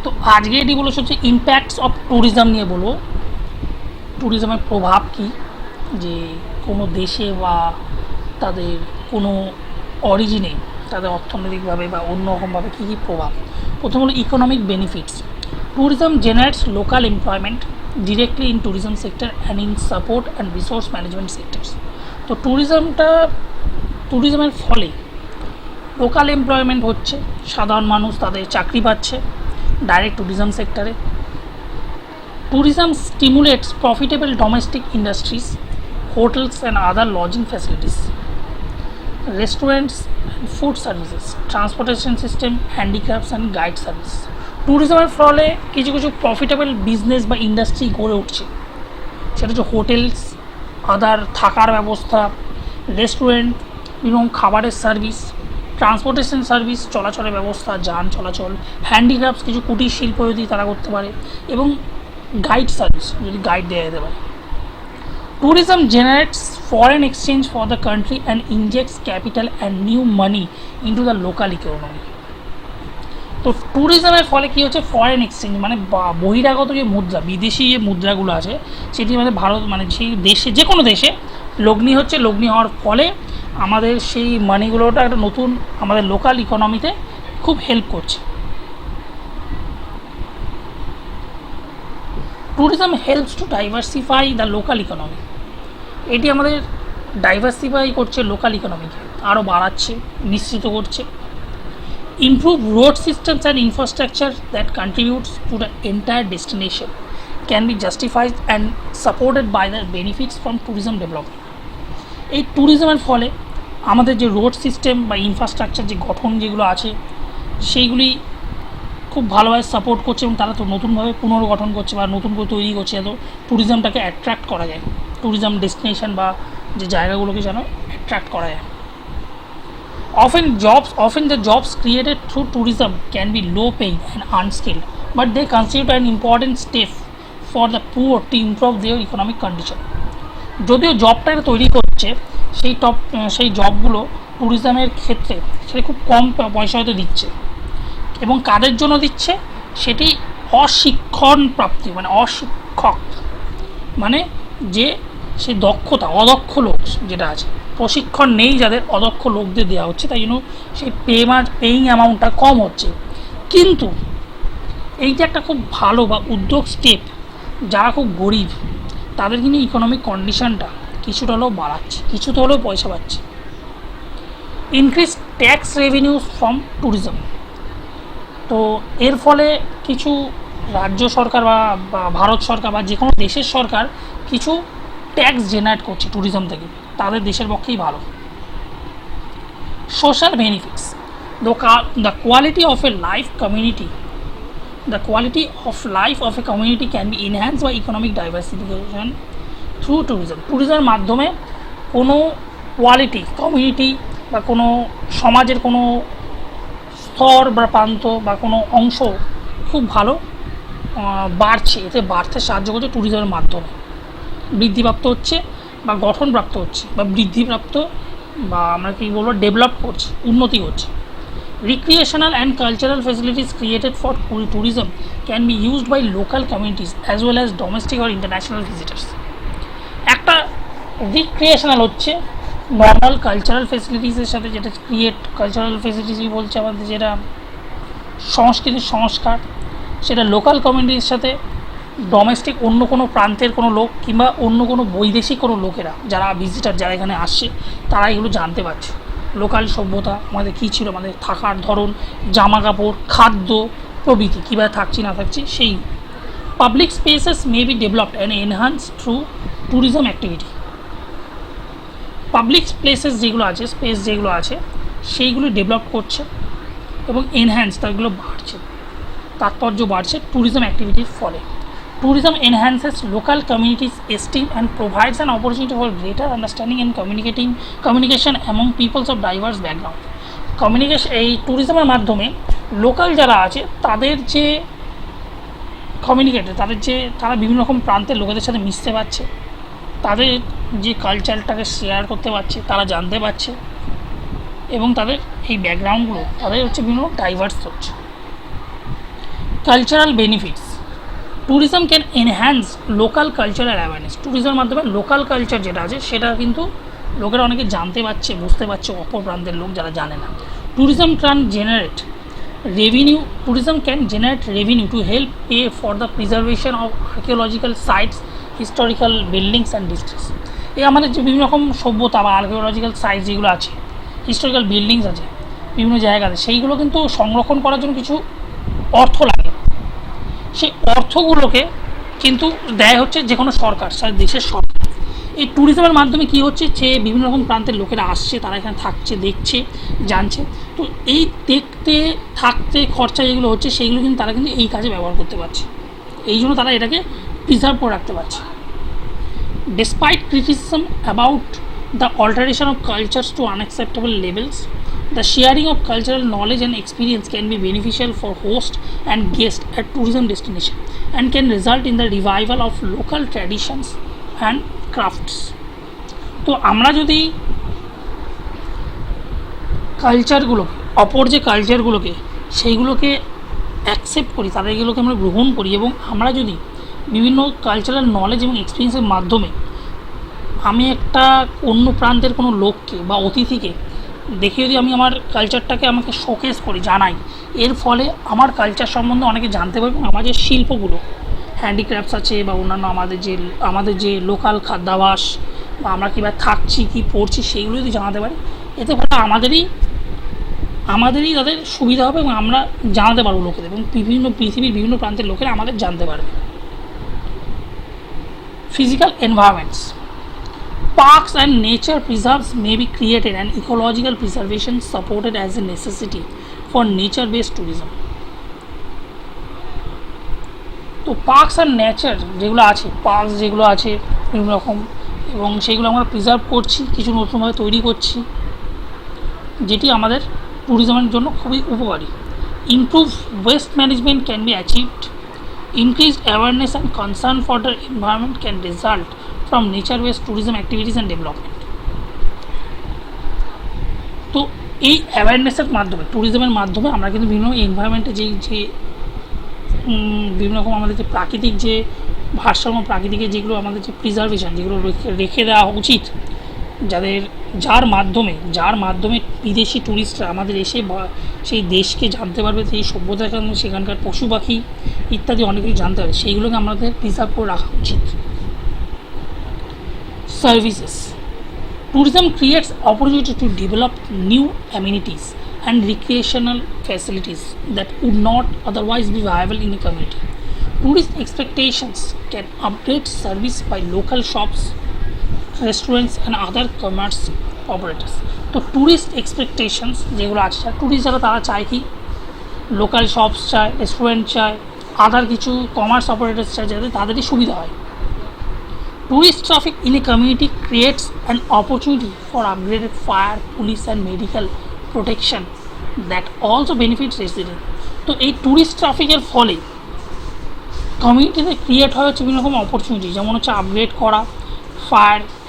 তো আজকে এটি বলেছে হচ্ছে ইম্প্যাক্টস অফ ট্যুরিজম নিয়ে বলবো। ট্যুরিজমের প্রভাব কী, যে কোনো দেশে বা তাদের কোনো অরিজিনে তাদের অর্থনৈতিকভাবে বা অন্য রকমভাবে কী কী প্রভাব। প্রথম হলো economic benefits. Tourism generates local employment directly in tourism sector and in support and resource management sectors. তো ট্যুরিজমের ফলে লোকাল এমপ্লয়মেন্ট হচ্ছে, সাধারণ মানুষ তাদের চাকরি পাচ্ছে ডাইরেক্ট ট্যুরিজম সেক্টরে। Tourism stimulates profitable domestic industries, hotels and other lodging facilities, restaurants and food services, transportation system, handicrafts and guide service. ট্যুরিজমের ফলে কিছু কিছু প্রফিটেবল বিজনেস বা ইন্ডাস্ট্রি গড়ে উঠছে, সেটা হচ্ছে হোটেলস, আদার থাকার ব্যবস্থা, রেস্টুরেন্ট, বিভিন্ন খাবারের সার্ভিস, ট্রান্সপোর্টেশন সার্ভিস, চলাচলের ব্যবস্থা, যান চলাচল, হ্যান্ডিক্রাফটস, কিছু কুটির শিল্প যদি তারা করতে পারে, এবং গাইড সার্ভিস যদি গাইড দেওয়া যেতে পারে। Tourism generates foreign exchange for the country and injects capital and new money into the local economy. তো ট্যুরিজমের ফলে কী হচ্ছে, ফরেন এক্সচেঞ্জ মানে বহিরাগত যে মুদ্রা, বিদেশি যে মুদ্রাগুলো আছে সেটি আমাদের ভারত মানে সেই দেশে যে কোনো দেশে লগ্নি হচ্ছে, লগ্নি হওয়ার ফলে আমাদের সেই মানিগুলোটা একটা নতুন আমাদের লোকাল ইকোনমিতে খুব হেল্প করছে। Tourism helps to diversify the local economy. এটি আমাদের ডাইভার্সিফাই করছে লোকাল ইকোনমিকে, আরও বাড়াচ্ছে, নিশ্চিত করছে। Improve road systems and infrastructure that contributes to the entire destination can be justified and supported by the benefits from tourism development. এই ট্যুরিজমের ফলে আমাদের যে রোড সিস্টেম বা ইনফ্রাস্ট্রাকচার যে গঠন যেগুলো আছে সেইগুলি খুব ভালোভাবে সাপোর্ট করছে, এবং তারা তো নতুনভাবে পুনর্গঠন করছে বা নতুন করে তৈরি করছে, যাতে ট্যুরিজমটাকে অ্যাট্রাক্ট করা যায়, ট্যুরিজম ডেস্টিনেশন বা যে জায়গাগুলোকে যেন অ্যাট্রাক্ট করা যায়। Often the jobs created through tourism can be low paying and unskilled, but they constitute an important step for the poor to improve their economic condition. যদিও জবটা তৈরি করছে সেই জবগুলো ট্যুরিজমের ক্ষেত্রে সেটা খুব কম পয়সা হয়তো দিচ্ছে, এবং কাদের জন্য দিচ্ছে সেটি অশিক্ষণ প্রাপ্তি মানে অশিক্ষক মানে যে সেই দক্ষতা অদক্ষ লোক যেটা আছে, প্রশিক্ষণ নেই যাদের, অদক্ষ লোকদের দেওয়া হচ্ছে, তাই জন্য সেই পেইং অ্যামাউন্টটা কম হচ্ছে। কিন্তু এইটা একটা খুব ভালো বা উদ্যোগ স্টেপ, যারা খুব গরিব তাদের কিন্তু ইকোনমিক কন্ডিশনটা কিছুটা হলেও বাড়াচ্ছে, কিছুটা হলেও পয়সা পাচ্ছে। Increase tax revenue from tourism. তো এর ফলে কিছু রাজ্য সরকার বা ভারত সরকার বা যে কোনো দেশের সরকার কিছু ট্যাক্স জেনারেট করছে ট্যুরিজম থেকে, তাদের দেশের পক্ষেই ভালো। Social benefits. The quality of A life community The quality of life of a community can be enhanced by economic diversification through tourism. ট্যুরিজমের মাধ্যমে কোনো কোয়ালিটি কমিউনিটি বা কোনো সমাজের কোনো স্তর বা প্রান্ত বা কোনো অংশ খুব ভালো বাড়ছে, এতে বাড়তে সাহায্য করছে ট্যুরিজমের মাধ্যমে, বৃদ্ধিপ্রাপ্ত হচ্ছে বা গঠনপ্রাপ্ত হচ্ছে বা বৃদ্ধিপ্রাপ্ত বা আমরা কী বলবো ডেভেলপ করছে, উন্নতি হচ্ছে। Recreational and cultural facilities created for tourism can be used by local communities as well as domestic or international visitors. একটা রিক্রিয়েশনাল হচ্ছে নর্মাল কালচারাল ফেসিলিটিসের সাথে, যেটা কালচারাল ফেসিলিটিস বলছে আমাদের যেটা সংস্কৃতির সংস্কার, সেটা লোকাল কমিউনিটির সাথে ডোমেস্টিক অন্য কোনো প্রান্তের কোনো লোক কিংবা অন্য কোনো বৈদেশিক কোনো লোকেরা যারা ভিজিটার যারা এখানে আসছে তারা এগুলো জানতে পারছে, লোকাল সভ্যতা আমাদের কী ছিল, আমাদের থাকার ধরন, জামা কাপড়, খাদ্য প্রভৃতি কীভাবে থাকছি না থাকছি সেই। Public spaces may be developed and enhance through tourism activity. Public places যেগুলো আছে, স্পেস যেগুলো আছে সেইগুলো ডেভেলপ করছে এবং এনহ্যান্স তাগুলো বাড়ছে, তাৎপর্য বাড়ছে ট্যুরিজম অ্যাক্টিভিটির ফলে। Tourism enhances local communities' esteem and provides an opportunity for greater understanding and communication among peoples of diverse background. এই ট্যুরিজমের মাধ্যমে লোকাল যারা আছে তাদের যে তারা বিভিন্ন রকম প্রান্তের লোকেদের সাথে মিশতে পারছে, তাদের যে কালচারটাকে শেয়ার করতে পারছে, তারা জানতে পারছে, এবং তাদের এই ব্যাকগ্রাউন্ডগুলো তাদের বিভিন্ন ডাইভার্স হচ্ছে। Cultural benefits, tourism can enhance local cultural awareness. ট্যুরিজমের মাধ্যমে লোকাল কালচার যেটা আছে সেটা কিন্তু লোকেরা অনেকে জানতে পারছে, বুঝতে পারছে, অপর প্রান্তের লোক যারা জানে না। Tourism can generate revenue. Tourism can generate revenue to help pay for the preservation of archaeological sites, historical buildings and districts. এই আমাদের যে বিভিন্ন রকম সভ্যতা বা আর্কিওলজিক্যাল সাইট যেগুলো আছে, হিস্টোরিক্যাল বিল্ডিংস আছে বিভিন্ন জায়গাতে, সেইগুলো কিন্তু সংরক্ষণ করার জন্য কিছু অর্থ লাগে। সেই অর্থগুলোকে কিন্তু দেয় হচ্ছে যে কোনো সরকার, দেশের সরকার। এই ট্যুরিজমের মাধ্যমে কী হচ্ছে, যে বিভিন্ন রকম প্রান্তের লোকেরা আসছে, তারা এখানে থাকছে, দেখছে, জানছে। তো এই দেখতে থাকতে খরচা যেগুলো হচ্ছে সেইগুলো কিন্তু তারা কিন্তু এই কাজে ব্যবহার করতে পারছে, এই জন্য তারা এটাকে প্রিজার্ভ করে রাখতে পারছে। Despite criticism about the alteration of cultures to unacceptable levels, the sharing of cultural knowledge and experience can be beneficial for host and guest at tourism destination and can result in the revival of local traditions and crafts. তো আমরা যদি কালচারগুলো, অপর যে কালচারগুলোকে সেইগুলোকে accept করি, তাদেরগুলোকে আমরা গ্রহণ করি, এবং আমরা যদি বিভিন্ন কালচারাল নলেজ এবং এক্সপিরিয়েন্সের মাধ্যমে আমি একটা অন্য প্রান্তের কোনো লোককে বা অতিথিকে দেখে যদি আমি আমার কালচারটাকে আমাকে শোকেস করি, জানাই, এর ফলে আমার কালচার সম্বন্ধে অনেকে জানতে পারবে। এবং আমার যে শিল্পগুলো, হ্যান্ডিক্রাফটস আছে বা অন্যান্য আমাদের যে লোকাল খাদ্যাভাস বা আমরা কীভাবে থাকছি, কী পড়ছি, সেইগুলো যদি জানাতে পারি, এতে ফলে আমাদেরই তাদের সুবিধা হবে এবং আমরা জানাতে পারবো লোকেদের, এবং পৃথিবীর বিভিন্ন প্রান্তের লোকেরা আমাদের জানতে পারবে। Physical environments, parks and nature preserves may be created and ecological preservation supported as a necessity for nature-based tourism. তো পার্কস অ্যান্ড নেচার যেগুলো আছে বিভিন্ন রকম, এবং সেইগুলো আমরা প্রিজার্ভ করছি, কিছু নতুনভাবে তৈরি করছি, যেটি আমাদের ট্যুরিজমের জন্য খুবই উপকারী। Improve waste management can be achieved, increased awareness and concern for the environment can result from nature-based tourism activities and development. তো এই অ্যাওয়ারনেসের মাধ্যমে, ট্যুরিজমের মাধ্যমে আমরা কিন্তু বিভিন্ন এনভায়রনমেন্টে যে বিভিন্ন রকম আমাদের যে প্রাকৃতিক যে ভারসাম্য, প্রাকৃতিকের যেগুলো আমাদের যে প্রিজার্ভেশন, যেগুলো রেখে দেওয়া উচিত, যার মাধ্যমে বিদেশি ট্যুরিস্টরা আমাদের এসে সেই দেশকে জানতে পারবে, সেই সভ্যতার কারণে সেখানকার পশু পাখি ইত্যাদি অনেক কিছু জানতে পারবে, সেইগুলোকে আমাদের প্রিজার্ভ করে রাখা উচিত। Services, tourism creates opportunity to develop new amenities and recreational facilities that would not otherwise be viable in a community. Tourist expectations can upgrade service by local shops, restaurants and other commerce operators. তো tourist expectations যেগুলো আছে, tourist যারা তারা চায় কি, local shops চায়, restaurant চায়, আদার কিছু কমার্স অপারেটার্স চায়, যাতে তাদেরই সুবিধা হয়। Tourist traffic in a community creates an opportunity for upgraded fire, police and medical protection that also benefits residents. তো এই ট্যুরিস্ট ট্রাফিকের ফলে কমিউনিটিতে ক্রিয়েট হয় হচ্ছে বিভিন্ন রকম অপরচুনিটি, যেমন হচ্ছে আপগ্রেড করা,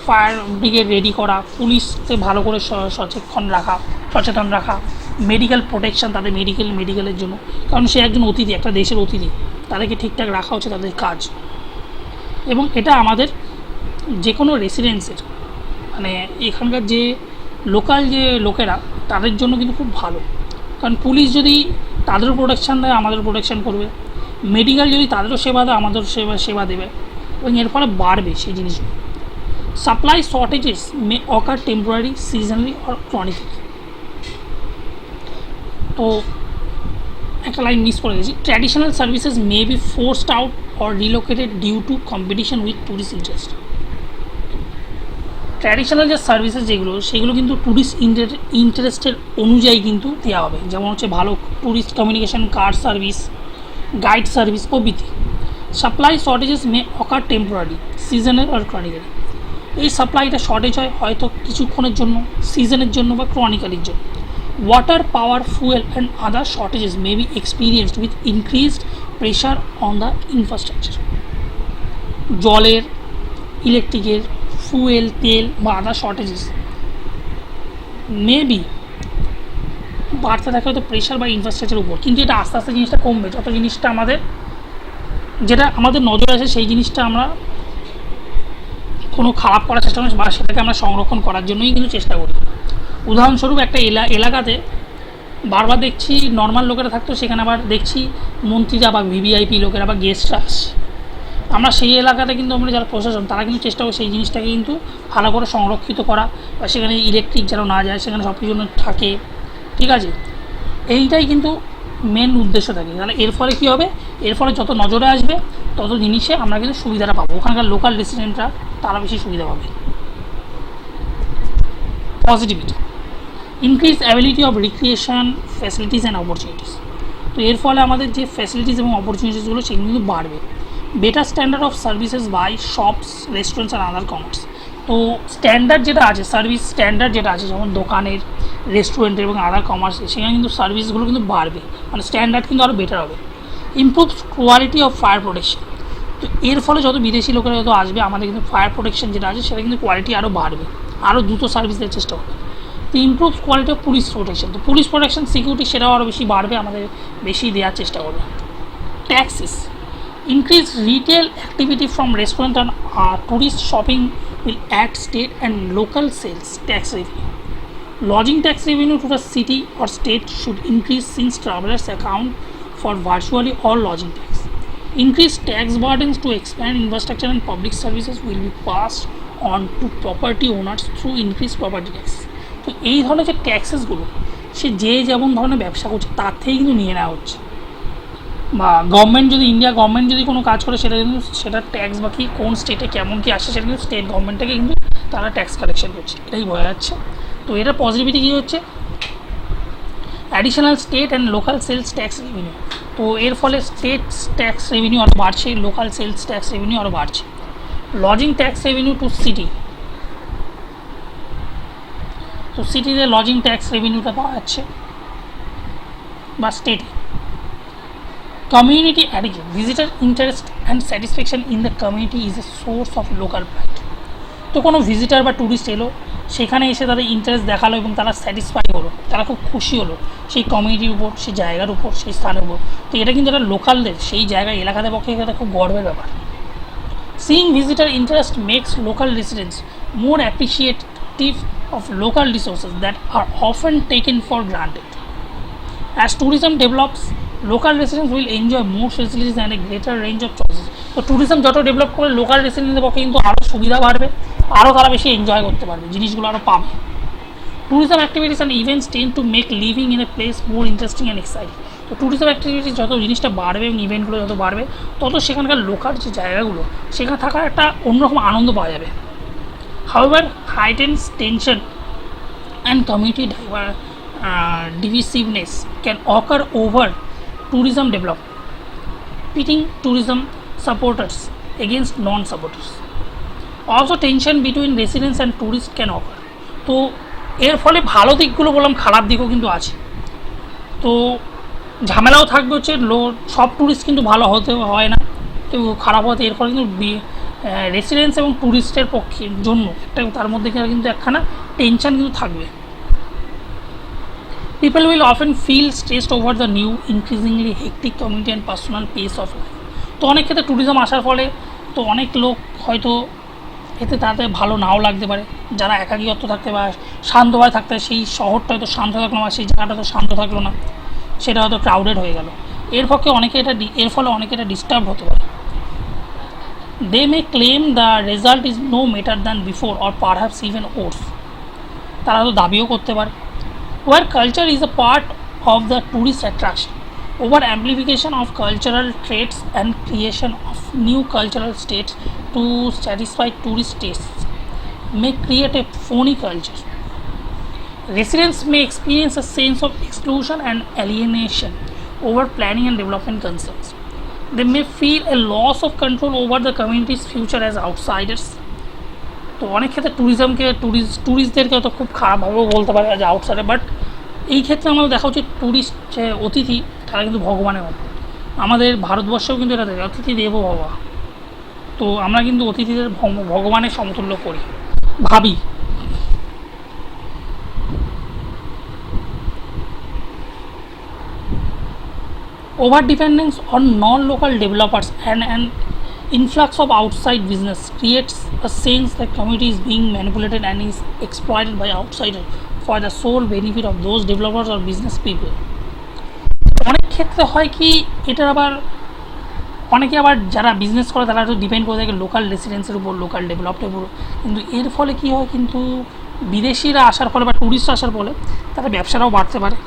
ফায়ার ব্রিগেড রেডি করা, পুলিশকে ভালো করে সচেতন রাখা, মেডিকেল প্রোটেকশন, তাদের মেডিকেলের জন্য, কারণ সে একজন অতিথি, একটা দেশের অতিথি, তাদেরকে ঠিকঠাক রাখা হচ্ছে তাদের কাজ। এবং এটা আমাদের যে কোনো রেসিডেন্সের, মানে এখানকার যে লোকাল যে লোকেরা, তাদের জন্য কিন্তু খুব ভালো, কারণ পুলিশ যদি তাদেরও প্রোটেকশান দেয়, আমাদেরও প্রোটেকশান করবে, মেডিকেল যদি তাদেরও সেবা দেয়, আমাদেরও সেবা দেবে, এবং এর ফলে বাড়বে সেই জিনিসগুলো। Supply shortages may occur temporary, seasonally or chronically. তো একটা লাইন মিস করে গেছি, traditional services may be forced out or relocated due to competition with tourist interest. Traditional যে সার্ভিসেস যেগুলো, সেগুলো কিন্তু ট্যুরিস্ট ইন্টারেস্টের অনুযায়ী কিন্তু দেওয়া হবে, যেমন হচ্ছে ভালো tourist communication, car service, guide service প্রভৃতি। Supply shortages may occur temporary, seasonal আর ক্রনিক্যালি। এই সাপ্লাইটা শর্টেজ হয় হয়তো কিছুক্ষণের জন্য, সিজনের জন্য বা ক্রনিক্যালির জন্য। Water, power, fuel and other shortages may be experienced with increased pressure on the infrastructure. জলের, ইলেকট্রিকের, ফুয়েল, তেল বা আদার শর্টেজেস মে বি বাড়তে থাকে হয়তো প্রেশার বা ইনফ্রাস্ট্রাকচারের উপর, কিন্তু এটা আস্তে আস্তে জিনিসটা কমবে যত জিনিসটা যেটা আমাদের নজরে আসে সেই জিনিসটা আমরা কোনো খারাপ করার চেষ্টা করি বা সেটাকে আমরা সংরক্ষণ করার জন্যই কিন্তু চেষ্টা করি। উদাহরণস্বরূপ একটা এলাকাতে বারবার দেখছি নর্মাল লোকেরা থাকতো, সেখানে আবার দেখছি মন্ত্রীরা বা ভিভিআইপি লোকেরা বা গেস্টরা আসে। আমরা সেই এলাকাতে কিন্তু আমরা যারা প্রশাসন তারা কিন্তু চেষ্টা করি সেই জিনিসটাকে কিন্তু ভালো করে সংরক্ষিত করা, বা সেখানে ইলেকট্রিক যেন না যায়, সেখানে সব কিছু থাকে, ঠিক আছে। এইটাই কিন্তু মেন উদ্দেশ্য থাকে। তাহলে এর ফলে কী হবে, এর ফলে যত নজরে আসবে তত জিনিসে আমরা কিন্তু সুবিধাটা পাবো, ওখানকার লোকাল রেসিডেন্টরা তারা বেশি সুবিধা পাবে। Positivity, increase ability of recreation facilities and opportunities. তো এর ফলে আমাদের যে ফ্যাসিলিটিস এবং অপরচুনিটিসগুলো সেগুলো কিন্তু বাড়বে। Better standard of services by shops, restaurants and other commerce. তো স্ট্যান্ডার্ড যেটা আছে, সার্ভিস স্ট্যান্ডার্ড যেটা আছে, যেমন দোকানের, রেস্টুরেন্টের এবং আদার কমার্সে, সেখানে কিন্তু সার্ভিসগুলো কিন্তু বাড়বে, মানে স্ট্যান্ডার্ড কিন্তু আরও বেটার হবে। Improve quality of fire protection. তো এর ফলে যত বিদেশি লোকেরা যত আসবে আমাদের কিন্তু ফায়ার প্রোটেকশন যেটা আছে সেটা কিন্তু কোয়ালিটি আরও বাড়বে, আরও দ্রুত সার্ভিস দেওয়ার চেষ্টা করবে। তো improve quality of police protection, তো পুলিশ প্রোটেকশন সিকিউরিটি সেটাও আরও বেশি বাড়বে, আমাদের বেশি দেওয়ার চেষ্টা করবে। Taxes, increase retail activity from restaurant and tourist shopping will add state and local sales tax revenue. Lodging tax revenue to the city or state should increase since travelers account for virtually all lodging tax. Increased tax burdens to expand infrastructure and public services will be passed on to property owners through increased property tax. তো এই ধরনের যে ট্যাক্সেসগুলো সে যে যেমন ধরনের ব্যবসা করছে তার থেকেই কিন্তু নিয়ে নেওয়া হচ্ছে, বা গভর্নমেন্ট যদি ইন্ডিয়া গভর্নমেন্ট যদি কোনো কাজ করে সেটা কিন্তু সেটার ট্যাক্স বা কি কোন স্টেটে কেমন কী আসে সেটা কিন্তু স্টেট গভর্নমেন্ট থেকে কিন্তু তারা ট্যাক্স কালেকশন করছে, এটাই বোঝা যাচ্ছে। তো এটা পজিটিভিটি কী হচ্ছে, additional state and local sales tax revenue. তো এর ফলে স্টেট ট্যাক্স রেভিনিউ আরও বাড়ছে, লোকাল সেলস ট্যাক্স রেভিনিউ আরও বাড়ছে। Lodging tax revenue to city, তো সিটিতে লজিং ট্যাক্স রেভিনিউটা পাওয়া যাচ্ছে বা স্টেটে। Community addiction, visitor interest and satisfaction in the community is a source of local pride. তো কোনো ভিজিটার বা ট্যুরিস্ট এলো, সেখানে এসে তাদের ইন্টারেস্ট দেখালো এবং তারা স্যাটিসফাই হলো, তারা খুব খুশি হলো সেই কমিউনিটির উপর, সেই জায়গার উপর, সেই স্থানের উপর। তো এটা কিন্তু একটা লোকালদের সেই জায়গায় এলাকাদের পক্ষে এটা খুব গর্বের ব্যাপার। Seeing visitor interest makes local residents more appreciative of local resources that are often taken for granted. As tourism develops, local residents will enjoy more facilities and a greater range of choices. তো tourism যত develop করে local রেসিডেন্টদের পক্ষে কিন্তু আরও সুবিধা বাড়বে, আরও তারা বেশি এনজয় করতে পারবে, জিনিসগুলো আরও পাবে। Tourism activities and events tend to make living in a place more interesting and exciting. তো ট্যুরিজম অ্যাক্টিভিটিস যত জিনিসটা বাড়বে এবং ইভেন্টগুলো যত বাড়বে তত সেখানকার লোকাল যে জায়গাগুলো সেখানে থাকার একটা অন্যরকম আনন্দ পাওয়া যাবে। However heightens tension and community divisiveness can occur over tourism development, pitting tourism supporters against non-supporters. Also tension between residents and tourists can occur. তো এর ফলে ভালো দিকগুলো বললাম, খারাপ দিকও কিন্তু আছে। তো ঝামেলাও থাকবে, হচ্ছে সব ট্যুরিস্ট কিন্তু ভালো হতে হয় না, তো খারাপ হতে এর ফলে কিন্তু রেসিডেন্টস এবং ট্যুরিস্টের পক্ষে জন্য একটা তার মধ্যে কিন্তু একখানা টেনশন কিন্তু থাকবে। People will often feel stressed over the new, increasingly hectic community and personal pace of life. তো অনেক ক্ষেত্রে ট্যুরিজম আসার ফলে তো অনেক লোক হয়তো এতে তাদের ভালো নাও লাগতে পারে, যারা একাকিত্ব থাকতে বা শান্তভাবে থাকতে সেই শহরটা হয়তো শান্ত থাকলো না, সেই জায়গাটা তো শান্ত থাকলো না, সেটা হয়তো ক্রাউডেড হয়ে গেল। এর ফলে অনেকে এটা ডিস্টার্ব হতে পারে। They may claim the result is no better than before or perhaps even worse, তারা তো দাবিও করতে পারে। Where culture is a part of the tourist attraction, over amplification of cultural traits and creation of new cultural states to satisfy tourist tastes may create a phony culture. Residents may experience a sense of exclusion and alienation over planning and development concerns. They may feel a loss of control over the community's future as outsiders. তো অনেক ক্ষেত্রে ট্যুরিস্টদেরকে তো খুব খারাপভাবেও বলতে পারে যে outsider, but এই ক্ষেত্রে আমাদের দেখা উচিত ট্যুরিস্ট যে অতিথি তারা কিন্তু ভগবানের মতো। আমাদের ভারতবর্ষেও কিন্তু এটা দেখে অতিথি দেবো ভবা, তো আমরা কিন্তু অতিথিদের ভগবানের সমতুল্য করি, ভাবি। Over dependence on non-local developers and an influx of outside business creates a sense that community is being manipulated and is exploited by outsiders for the sole benefit of those developers or business people. অনেক ক্ষেত্রে হয় কি, এটার আবার অনেকে আবার যারা business করে তারা একটু ডিপেন্ড করে থাকে লোকাল রেসিডেন্সের উপর, লোকাল ডেভেলপডের উপর। কিন্তু এর ফলে কী হয়, কিন্তু বিদেশিরা আসার ফলে বা ট্যুরিস্ট আসার ফলে তাদের ব্যবসাটাও বাড়তে পারে।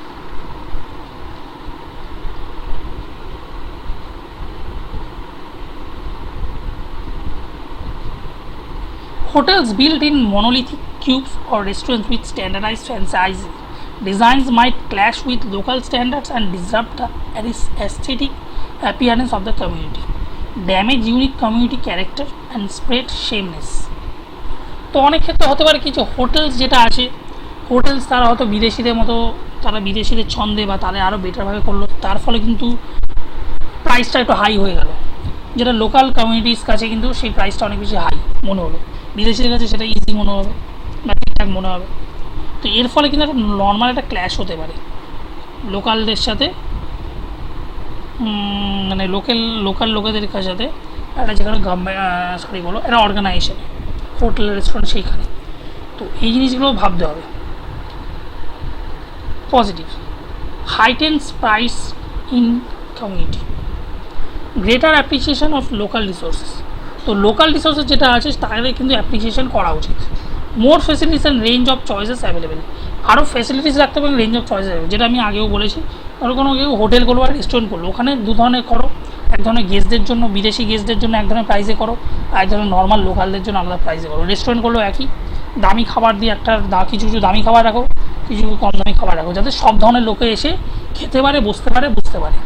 Hotels built in monolithic cubes or restaurants with standardized franchise designs might clash with local standards and disrupt the aesthetic appearance of the community, damage unique community character and spread sameness. তো অনেক ক্ষেত্রে হতে পারে কিছু hotels যেটা আছে, hotels তারা হয়তো বিদেশিদের মতো, তারা বিদেশিদের ছন্দে বা তারা আরও বেটারভাবে করলো, তার ফলে কিন্তু প্রাইসটা একটু হাই হয়ে গেল, যেটা লোকাল কমিউনিটির কাছে কিন্তু সেই প্রাইসটা অনেক বেশি হাই মনে হলো, বিদেশিদের কাছে সেটা ইজি মনে হবে বা ঠিকঠাক মনে হবে। তো এর ফলে কিন্তু একটা নর্মাল একটা ক্ল্যাশ হতে পারে লোকালদের সাথে, মানে লোকাল লোকেদের সাথে একটা যেখানে গভর্নমেন্ট বলো একটা অর্গানাইজেশন, হোটেল রেস্টুরেন্ট সেইখানে। তো এই জিনিসগুলো ভাবতে হবে। Positive, heightens pride in community, greater appreciation of local resources. তো লোকাল রিসোর্সেস যেটা আছে তাদের কিন্তু অ্যাপ্রিসিয়েশন করা উচিত। More facilities and range of choices available, আরও ফেসিলিটিস রাখতে পারেন, রেঞ্জ অফ চয়েসেস, যেটা আমি আগেও বলেছি। ধরো কোনো কেউ হোটেল করবো আর রেস্টুরেন্ট করলো, ওখানে দু ধরনের করো, এক ধরনের গেস্টদের জন্য, বিদেশি গেস্টদের জন্য এক ধরনের প্রাইসে করো, আর এক ধরনের নর্মাল লোকালদের জন্য আলাদা প্রাইসে করো। রেস্টুরেন্ট করলেও একই দামি খাবার দিয়ে একটা কিছু কিছু দামি খাবার রাখো, কিছু কম দামি খাবার রাখো, যাতে সব ধরনের লোকে এসে খেতে পারে, বসতে পারে, বুঝতে পারে।